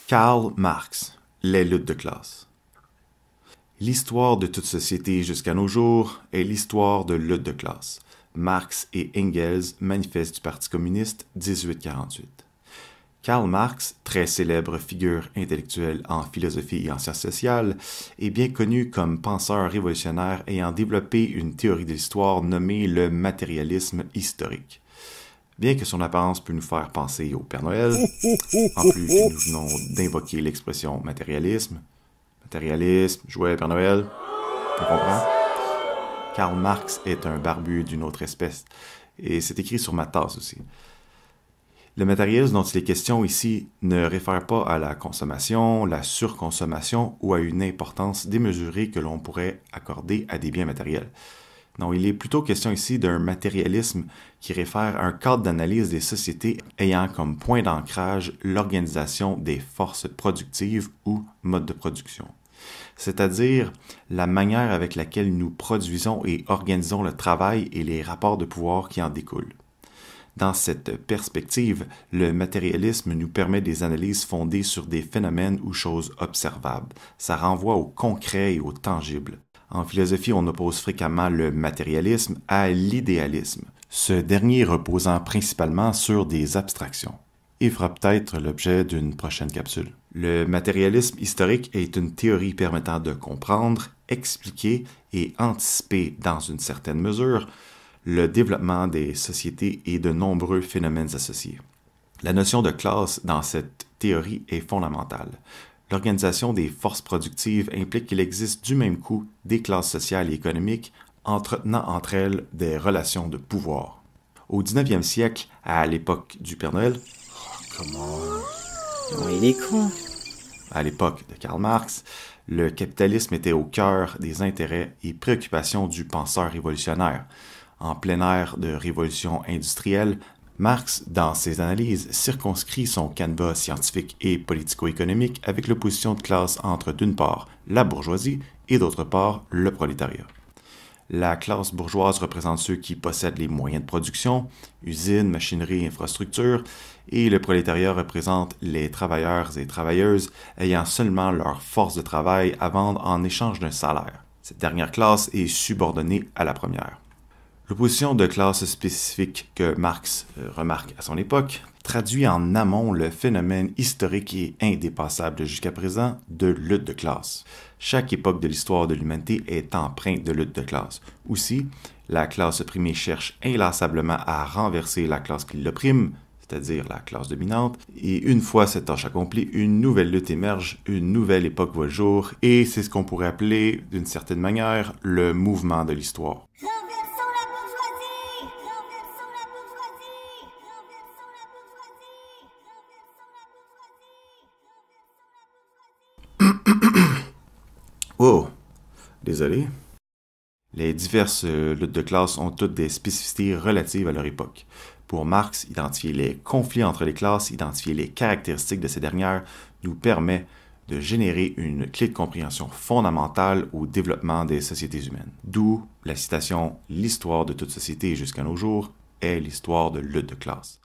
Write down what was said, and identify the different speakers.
Speaker 1: Karl Marx, les luttes de classe. L'histoire de toute société jusqu'à nos jours est l'histoire de luttes de classe. Marx et Engels, manifeste du Parti communiste, 1848. Karl Marx, très célèbre figure intellectuelle en philosophie et en sciences sociales, est bien connu comme penseur révolutionnaire ayant développé une théorie de l'histoire nommée le matérialisme historique. Bien que son apparence peut nous faire penser au Père Noël, en plus que nous venons d'invoquer l'expression matérialisme, jouet, Père Noël, on comprend. Karl Marx est un barbu d'une autre espèce, et c'est écrit sur ma tasse aussi. Le matérialisme dont il est question ici ne réfère pas à la consommation, la surconsommation ou à une importance démesurée que l'on pourrait accorder à des biens matériels. Non, il est plutôt question ici d'un matérialisme qui réfère à un cadre d'analyse des sociétés ayant comme point d'ancrage l'organisation des forces productives ou modes de production, c'est-à-dire la manière avec laquelle nous produisons et organisons le travail et les rapports de pouvoir qui en découlent. Dans cette perspective, le matérialisme nous permet des analyses fondées sur des phénomènes ou choses observables. Ça renvoie au concret et au tangible. En philosophie, on oppose fréquemment le matérialisme à l'idéalisme, ce dernier reposant principalement sur des abstractions. Il fera peut-être l'objet d'une prochaine capsule. Le matérialisme historique est une théorie permettant de comprendre, expliquer et anticiper dans une certaine mesure le développement des sociétés et de nombreux phénomènes associés. La notion de classe dans cette théorie est fondamentale. L'organisation des forces productives implique qu'il existe du même coup des classes sociales et économiques entretenant entre elles des relations de pouvoir. Au 19e siècle, à l'époque du Père Noël,
Speaker 2: il est con.
Speaker 1: À l'époque de Karl Marx, le capitalisme était au cœur des intérêts et préoccupations du penseur révolutionnaire. En plein air de révolution industrielle, Marx, dans ses analyses, circonscrit son canevas scientifique et politico-économique avec l'opposition de classe entre, d'une part, la bourgeoisie et, d'autre part, le prolétariat. La classe bourgeoise représente ceux qui possèdent les moyens de production, usines, machinerie, infrastructures, et le prolétariat représente les travailleurs et travailleuses ayant seulement leur force de travail à vendre en échange d'un salaire. Cette dernière classe est subordonnée à la première. L'opposition de classe spécifique que Marx remarque à son époque traduit en amont le phénomène historique et indépassable jusqu'à présent de lutte de classe. Chaque époque de l'histoire de l'humanité est empreinte de lutte de classe. Aussi, la classe opprimée cherche inlassablement à renverser la classe qui l'opprime, c'est-à-dire la classe dominante, et une fois cette tâche accomplie, une nouvelle lutte émerge, une nouvelle époque voit le jour, et c'est ce qu'on pourrait appeler, d'une certaine manière, le mouvement de l'histoire. Oh, désolé. Les diverses luttes de classe ont toutes des spécificités relatives à leur époque. Pour Marx, identifier les conflits entre les classes, identifier les caractéristiques de ces dernières, nous permet de générer une clé de compréhension fondamentale au développement des sociétés humaines. D'où la citation « L'histoire de toute société jusqu'à nos jours est l'histoire de lutte de classe ».